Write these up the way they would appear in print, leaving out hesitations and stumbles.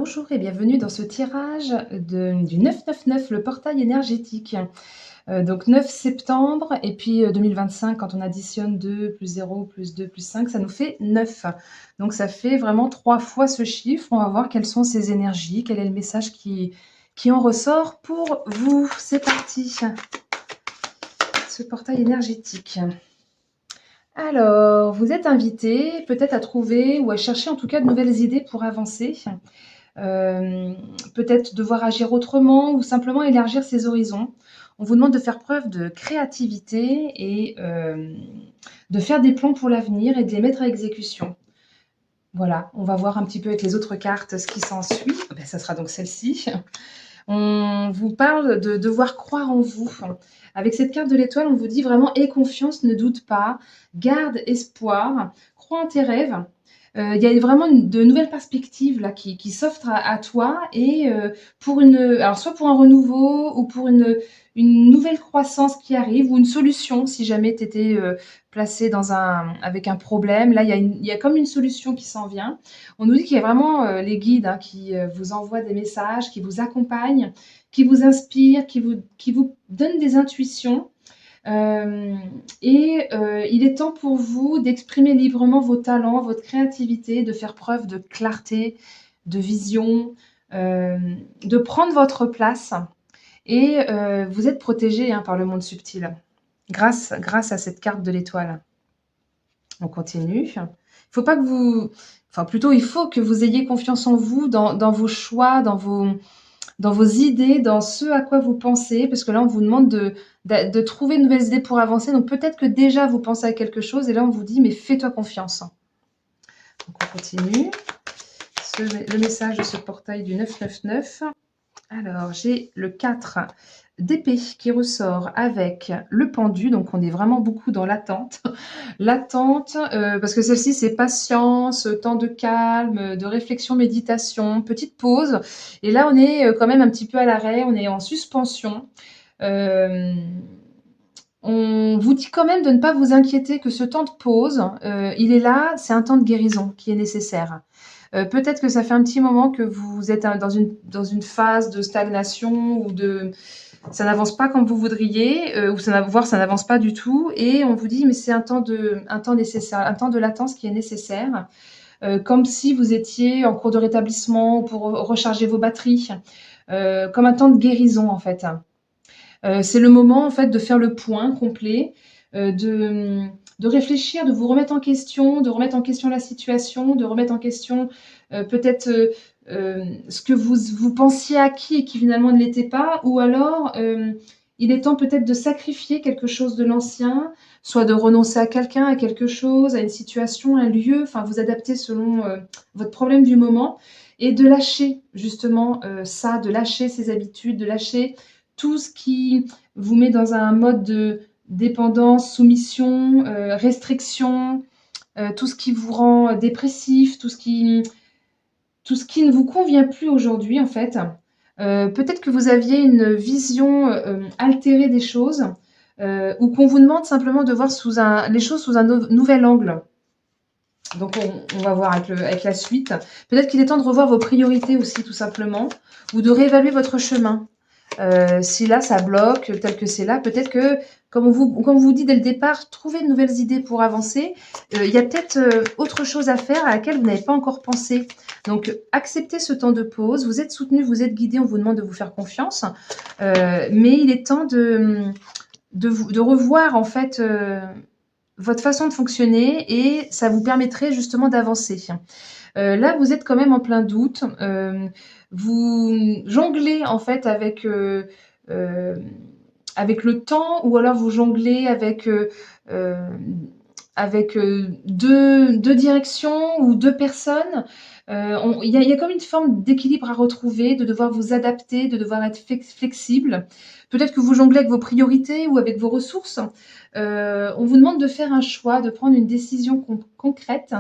Bonjour et bienvenue dans ce tirage du 999, le portail énergétique. Donc 9 septembre et puis 2025, quand on additionne 2 plus 0 plus 2 plus 5, ça nous fait 9. Donc ça fait vraiment 3 fois ce chiffre. On va voir quelles sont ces énergies, quel est le message qui en ressort pour vous. C'est parti, ce portail énergétique. Alors, vous êtes invité peut-être à trouver ou à chercher en tout cas de nouvelles idées pour avancer. Euh, Peut-être devoir agir autrement ou simplement élargir ses horizons. On vous demande de faire preuve de créativité et de faire des plans pour l'avenir et de les mettre à exécution. Voilà, on va voir un petit peu avec les autres cartes ce qui s'ensuit. Ben, ça sera donc celle-ci. On vous parle de devoir croire en vous. Avec cette carte de l'étoile, on vous dit vraiment aie confiance, ne doute pas, garde espoir, crois en tes rêves. Il y a vraiment de nouvelles perspectives là qui s'offrent à toi et pour alors soit pour un renouveau ou pour une nouvelle croissance qui arrive ou une solution si jamais tu étais placé avec un problème. Là, il y a comme une solution qui s'en vient. On nous dit qu'il y a vraiment les guides qui vous envoient des messages, qui vous accompagnent, qui vous inspirent, qui vous donnent des intuitions. Il est temps pour vous d'exprimer librement vos talents, votre créativité, de faire preuve de clarté, de vision, de prendre votre place. Et vous êtes protégé par le monde subtil, grâce à cette carte de l'étoile. On continue. Il faut pas que vous... Enfin, plutôt, il faut que vous ayez confiance en vous, dans vos choix, dans vos idées, dans ce à quoi vous pensez, parce que là, on vous demande de trouver de nouvelles idées pour avancer. Donc, peut-être que déjà, vous pensez à quelque chose, et là, on vous dit, mais fais-toi confiance. Donc, on continue. Le message de ce portail du 999. Alors, j'ai le 4 d'épée qui ressort avec le pendu, donc on est vraiment beaucoup dans l'attente. L'attente, parce que celle-ci, c'est patience, temps de calme, de réflexion, méditation, petite pause. Et là, on est quand même un petit peu à l'arrêt, on est en suspension. Euh, on vous dit quand même de ne pas vous inquiéter, que ce temps de pause, il est là, c'est un temps de guérison qui est nécessaire. Peut-être que ça fait un petit moment que vous êtes dans une phase de stagnation ou ça n'avance pas comme vous voudriez, ou voire ça n'avance pas du tout. Et on vous dit, mais c'est un temps nécessaire, un temps de latence qui est nécessaire, comme si vous étiez en cours de rétablissement ou pour recharger vos batteries, comme un temps de guérison en fait. C'est le moment en fait de faire le point complet, de réfléchir, de vous remettre en question, de remettre en question la situation, de remettre en question peut-être ce que vous pensiez acquis et qui finalement ne l'était pas, ou alors il est temps peut-être de sacrifier quelque chose de l'ancien, soit de renoncer à quelqu'un, à quelque chose, à une situation, un lieu, enfin vous adapter selon votre problème du moment, et de lâcher justement ça, de lâcher ses habitudes, de lâcher tout ce qui vous met dans un mode de dépendance, soumission, restriction, tout ce qui vous rend dépressif, tout ce qui ne vous convient plus aujourd'hui en fait. Peut-être que vous aviez une vision altérée des choses, ou qu'on vous demande simplement de voir les choses sous un nouvel angle. Donc on va voir avec la suite. Peut-être qu'il est temps de revoir vos priorités aussi tout simplement, ou de réévaluer votre chemin. Si là ça bloque tel que c'est là, peut-être que, comme on vous dit dès le départ, trouvez de nouvelles idées pour avancer. Il y a peut-être autre chose à faire à laquelle vous n'avez pas encore pensé. Donc acceptez ce temps de pause, vous êtes soutenu, vous êtes guidé, on vous demande de vous faire confiance. Mais il est temps de revoir en fait votre façon de fonctionner, et ça vous permettrait justement d'avancer. Là, vous êtes quand même en plein doute. Vous jonglez en fait euh, avec le temps, ou alors vous jonglez euh, avec deux directions ou deux personnes. Il y a comme une forme d'équilibre à retrouver, de devoir vous adapter, de devoir être flexible. Peut-être que vous jonglez avec vos priorités ou avec vos ressources. On vous demande de faire un choix, de prendre une décision concrète,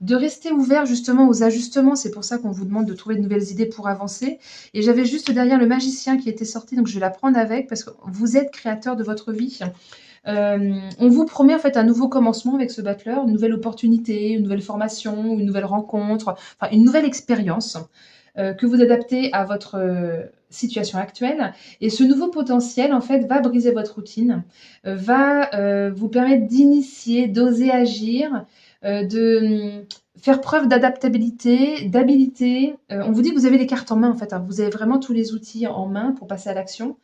de rester ouvert justement aux ajustements. C'est pour ça qu'on vous demande de trouver de nouvelles idées pour avancer. Et j'avais juste derrière le magicien qui était sorti, donc je vais la prendre avec, parce que vous êtes créateur de votre vie. On vous promet en fait un nouveau commencement avec ce battleur, une nouvelle opportunité, une nouvelle formation, une nouvelle rencontre, enfin une nouvelle expérience. que vous adaptez à votre situation actuelle. Et ce nouveau potentiel, en fait, va briser votre routine, va vous permettre d'initier, d'oser agir, de faire preuve d'adaptabilité, d'habilité. On vous dit que vous avez les cartes en main, en fait, hein. Vous avez vraiment tous les outils en main pour passer à l'action.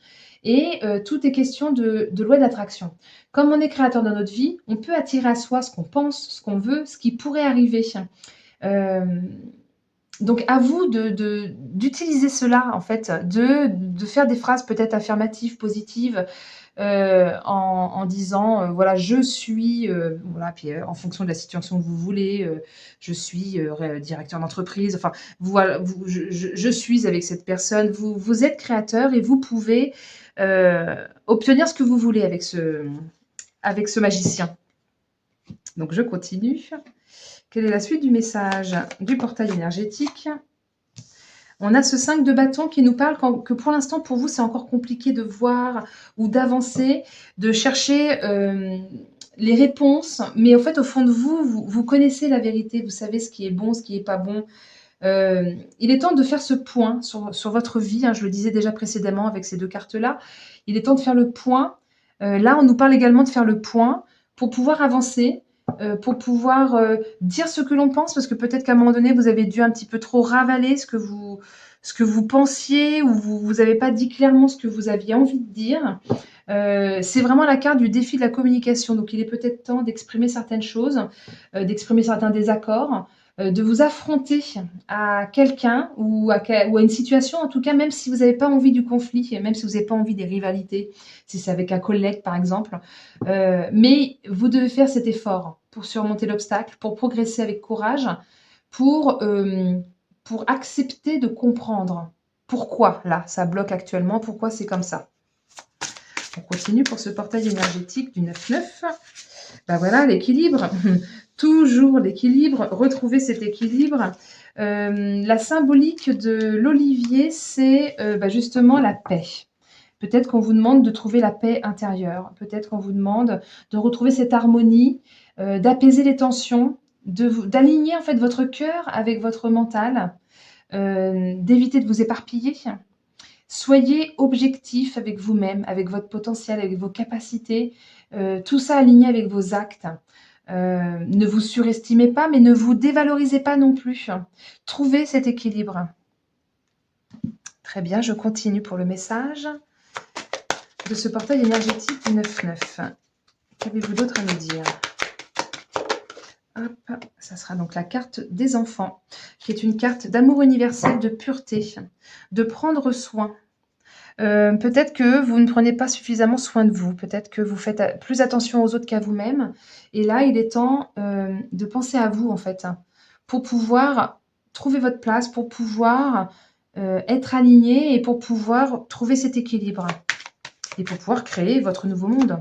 Et tout est question de loi d'attraction. Comme on est créateur de notre vie, on peut attirer à soi ce qu'on pense, ce qu'on veut, ce qui pourrait arriver. Euh, donc à vous d'utiliser cela, en fait, de faire des phrases peut-être affirmatives, positives, en disant, voilà: «Je suis», voilà, puis, en fonction de la situation que vous voulez, «Je suis, directeur d'entreprise», enfin, voilà, je suis avec cette personne. Vous êtes créateur et vous pouvez, obtenir ce que vous voulez avec ce magicien. Donc je continue. Quelle est la suite du message du portail énergétique? On a ce 5 de bâton qui nous parle que pour l'instant, pour vous, c'est encore compliqué de voir ou d'avancer, de chercher les réponses. Mais en fait, au fond de vous, vous connaissez la vérité. Vous savez ce qui est bon, ce qui n'est pas bon. Il est temps de faire ce point sur votre vie, hein, je le disais déjà précédemment avec ces deux cartes-là. Il est temps de faire le point. Là, on nous parle également de faire le point pour pouvoir avancer, pour pouvoir dire ce que l'on pense, parce que peut-être qu'à un moment donné, vous avez dû un petit peu trop ravaler ce que vous pensiez, ou vous n'avez pas dit clairement ce que vous aviez envie de dire. C'est vraiment la carte du défi de la communication. Donc, il est peut-être temps d'exprimer certaines choses, d'exprimer certains désaccords, de vous affronter à quelqu'un ou à une situation, en tout cas, même si vous n'avez pas envie du conflit, même si vous n'avez pas envie des rivalités, si c'est avec un collègue, par exemple. Mais vous devez faire cet effort pour surmonter l'obstacle, pour progresser avec courage, pour, pour accepter de comprendre pourquoi, là, ça bloque actuellement, pourquoi c'est comme ça. On continue pour ce portail énergétique du 9-9. Ben voilà, l'équilibre. Toujours l'équilibre. Retrouver cet équilibre. La symbolique de l'olivier, c'est justement la paix. Peut-être qu'on vous demande de trouver la paix intérieure. Peut-être qu'on vous demande de retrouver cette harmonie, d'apaiser les tensions, d'aligner en fait votre cœur avec votre mental, d'éviter de vous éparpiller. Soyez objectif avec vous-même, avec votre potentiel, avec vos capacités, tout ça aligné avec vos actes. Ne vous surestimez pas, mais ne vous dévalorisez pas non plus. Trouvez cet équilibre. Très bien, je continue pour le message de ce portail énergétique du 9-9. Qu'avez-vous d'autre à me dire? Hop, ça sera donc la carte des enfants, qui est une carte d'amour universel, de pureté, de prendre soin. Peut-être que vous ne prenez pas suffisamment soin de vous, peut-être que vous faites plus attention aux autres qu'à vous-même. Et là, il est temps de penser à vous, en fait, pour pouvoir trouver votre place, pour pouvoir être aligné et pour pouvoir trouver cet équilibre et pour pouvoir créer votre nouveau monde.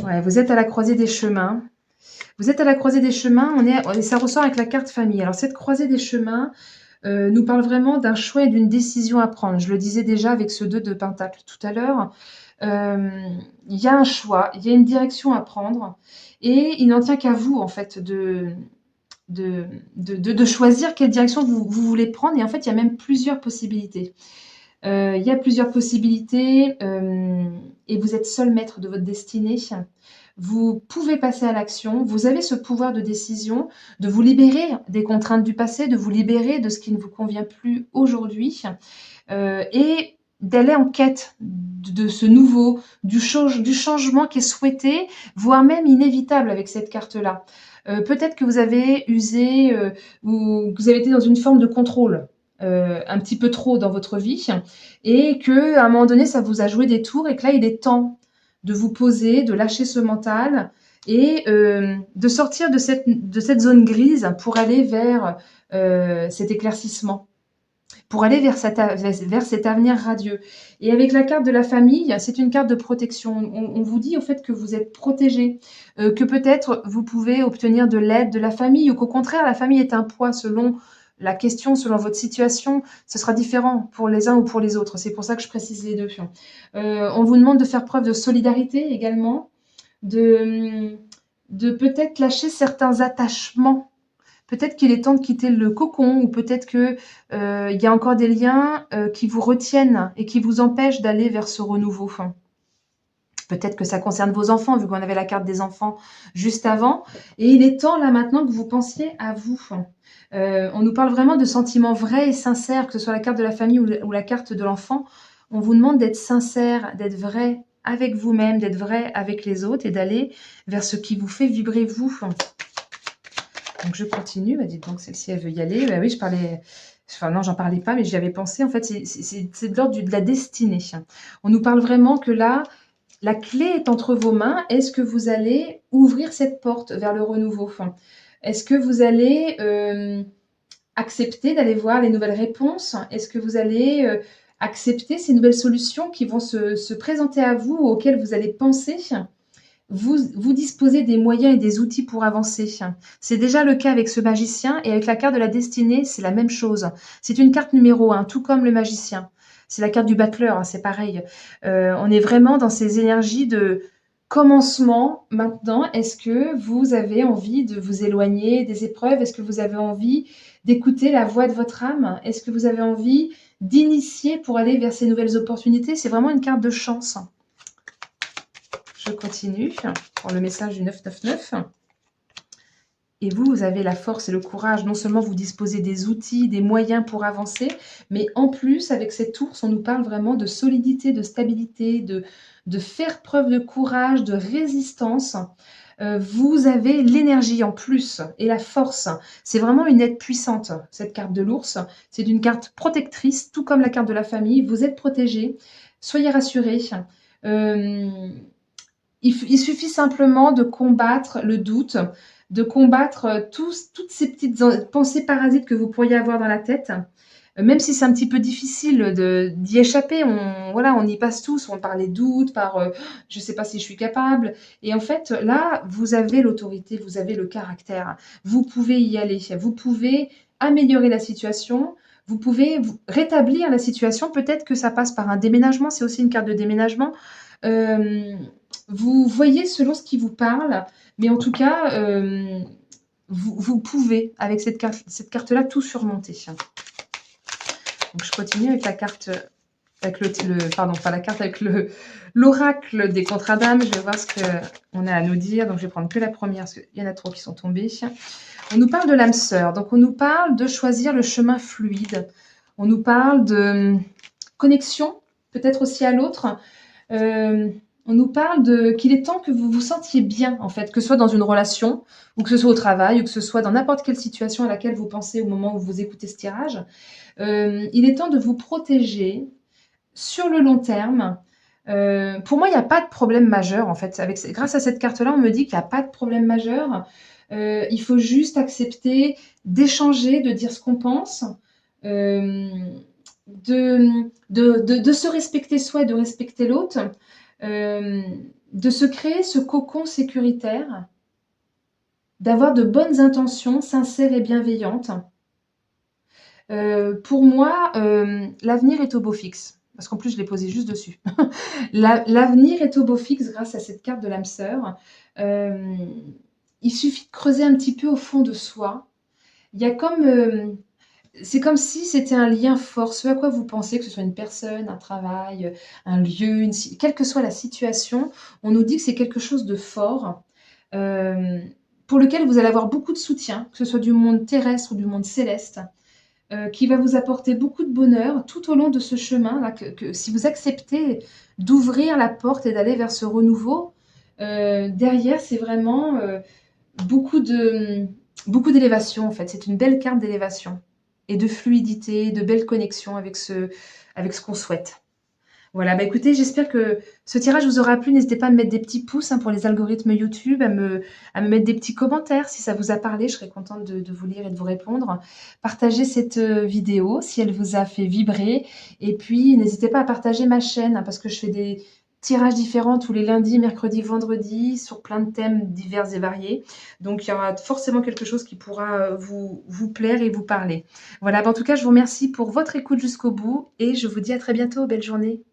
Ouais, vous êtes à la croisée des chemins. Vous êtes à la croisée des chemins, et ça ressort avec la carte famille. Alors, cette croisée des chemins nous parle vraiment d'un choix et d'une décision à prendre. Je le disais déjà avec ce 2 de Pentacle tout à l'heure. Il y a un choix, il y a une direction à prendre, et il n'en tient qu'à vous, en fait, de choisir quelle direction vous voulez prendre. Et en fait, il y a même plusieurs possibilités. Il y a plusieurs possibilités, et vous êtes seul maître de votre destinée. Vous pouvez passer à l'action, vous avez ce pouvoir de décision, de vous libérer des contraintes du passé, de vous libérer de ce qui ne vous convient plus aujourd'hui, et d'aller en quête de ce nouveau, du changement qui est souhaité, voire même inévitable avec cette carte-là. Peut-être que vous avez usé ou que vous avez été dans une forme de contrôle un petit peu trop dans votre vie, et qu'à un moment donné, ça vous a joué des tours, et que là, il est temps de vous poser, de lâcher ce mental et de sortir de cette zone grise pour aller vers cet éclaircissement, pour aller vers cet avenir radieux. Et avec la carte de la famille, c'est une carte de protection. On vous dit au fait que vous êtes protégé, que peut-être vous pouvez obtenir de l'aide de la famille, ou qu'au contraire, la famille est un poids selon la question, selon votre situation. Ce sera différent pour les uns ou pour les autres. C'est pour ça que je précise les deux. On vous demande de faire preuve de solidarité également, de peut-être lâcher certains attachements, Peut-être qu'il est temps de quitter le cocon ou peut-être que, il y a encore des liens, qui vous retiennent et qui vous empêchent d'aller vers ce renouveau. Enfin, peut-être que ça concerne vos enfants, vu qu'on avait la carte des enfants juste avant. Et il est temps là maintenant que vous pensiez à vous. On nous parle vraiment de sentiments vrais et sincères, que ce soit la carte de la famille ou la carte de l'enfant. On vous demande d'être sincère, d'être vrai avec vous-même, d'être vrai avec les autres et d'aller vers ce qui vous fait vibrer vous. Donc je continue. Bah, dites donc, celle-ci, elle veut y aller. Bah oui, je parlais. Enfin, non, j'en parlais pas, mais j'y avais pensé. En fait, c'est de l'ordre de la destinée. On nous parle vraiment que là, la clé est entre vos mains. Est-ce que vous allez ouvrir cette porte vers le renouveau? Est-ce que vous allez accepter d'aller voir les nouvelles réponses? Est-ce que vous allez accepter ces nouvelles solutions qui vont se présenter à vous, auxquelles vous allez penser? Vous disposez des moyens et des outils pour avancer. C'est déjà le cas avec ce magicien et avec la carte de la destinée, c'est la même chose. C'est une carte numéro 1, tout comme le magicien. C'est la carte du battleur, hein, c'est pareil. On est vraiment dans ces énergies de commencement maintenant. Est-ce que vous avez envie de vous éloigner des épreuves? Est-ce que vous avez envie d'écouter la voix de votre âme? Est-ce que vous avez envie d'initier pour aller vers ces nouvelles opportunités? C'est vraiment une carte de chance. Je continue pour le message du 999. Et vous, vous avez la force et le courage. Non seulement vous disposez des outils, des moyens pour avancer, mais en plus, avec cette ours, on nous parle vraiment de solidité, de stabilité, de faire preuve de courage, de résistance. Vous avez l'énergie en plus et la force. C'est vraiment une aide puissante, cette carte de l'ours. C'est une carte protectrice, tout comme la carte de la famille. Vous êtes protégés. Soyez rassurés. Il suffit simplement de combattre le doute, de combattre toutes ces petites pensées parasites que vous pourriez avoir dans la tête. Même si c'est un petit peu difficile d'y échapper, voilà, on y passe tous, on parle des doutes, je ne sais pas si je suis capable. Et en fait, là, vous avez l'autorité, vous avez le caractère. Vous pouvez y aller, vous pouvez améliorer la situation, vous pouvez rétablir la situation. Peut-être que ça passe par un déménagement, c'est aussi une carte de déménagement. Vous voyez selon ce qui vous parle, mais en tout cas, vous pouvez, avec cette carte-là, tout surmonter. Donc, je continue avec la carte, avec pardon, pas la carte, avec l'oracle des contrats d'âme. Je vais voir ce qu'on a à nous dire. Donc, je vais prendre que la première, parce qu'il y en a trop qui sont tombés. On nous parle de l'âme sœur. Donc, on nous parle de choisir le chemin fluide. On nous parle de connexion, peut-être aussi à l'autre. On nous parle qu'il est temps que vous vous sentiez bien, en fait, que ce soit dans une relation, ou que ce soit au travail, ou que ce soit dans n'importe quelle situation à laquelle vous pensez au moment où vous écoutez ce tirage. Il est temps de vous protéger sur le long terme. Pour moi, il n'y a pas de problème majeur, en fait. Grâce à cette carte-là, on me dit qu'il n'y a pas de problème majeur. Il faut juste accepter d'échanger, de dire ce qu'on pense, de se respecter soi et de respecter l'autre. De se créer ce cocon sécuritaire, d'avoir de bonnes intentions, sincères et bienveillantes. Pour moi, l'avenir est au beau fixe. Parce qu'en plus, je l'ai posé juste dessus. L'avenir est au beau fixe grâce à cette carte de l'âme sœur. Il suffit de creuser un petit peu au fond de soi. Il y a comme... c'est comme si c'était un lien fort, ce à quoi vous pensez, que ce soit une personne, un travail, un lieu, quelle que soit la situation, on nous dit que c'est quelque chose de fort, pour lequel vous allez avoir beaucoup de soutien, que ce soit du monde terrestre ou du monde céleste, qui va vous apporter beaucoup de bonheur tout au long de ce chemin-là, que si vous acceptez d'ouvrir la porte et d'aller vers ce renouveau, derrière, c'est vraiment beaucoup d'élévation, en fait. C'est une belle carte d'élévation et de fluidité, de belles connexions avec ce qu'on souhaite. Voilà, bah écoutez, j'espère que ce tirage vous aura plu. N'hésitez pas à me mettre des petits pouces pour les algorithmes YouTube, à me mettre des petits commentaires si ça vous a parlé. Je serais contente de vous lire et de vous répondre. Partagez cette vidéo si elle vous a fait vibrer. Et puis, n'hésitez pas à partager ma chaîne, parce que je fais des tirages différents tous les lundis, mercredis, vendredis, sur plein de thèmes divers et variés. Donc, il y aura forcément quelque chose qui pourra vous plaire et vous parler. Voilà, bah en tout cas, je vous remercie pour votre écoute jusqu'au bout et je vous dis à très bientôt. Belle journée.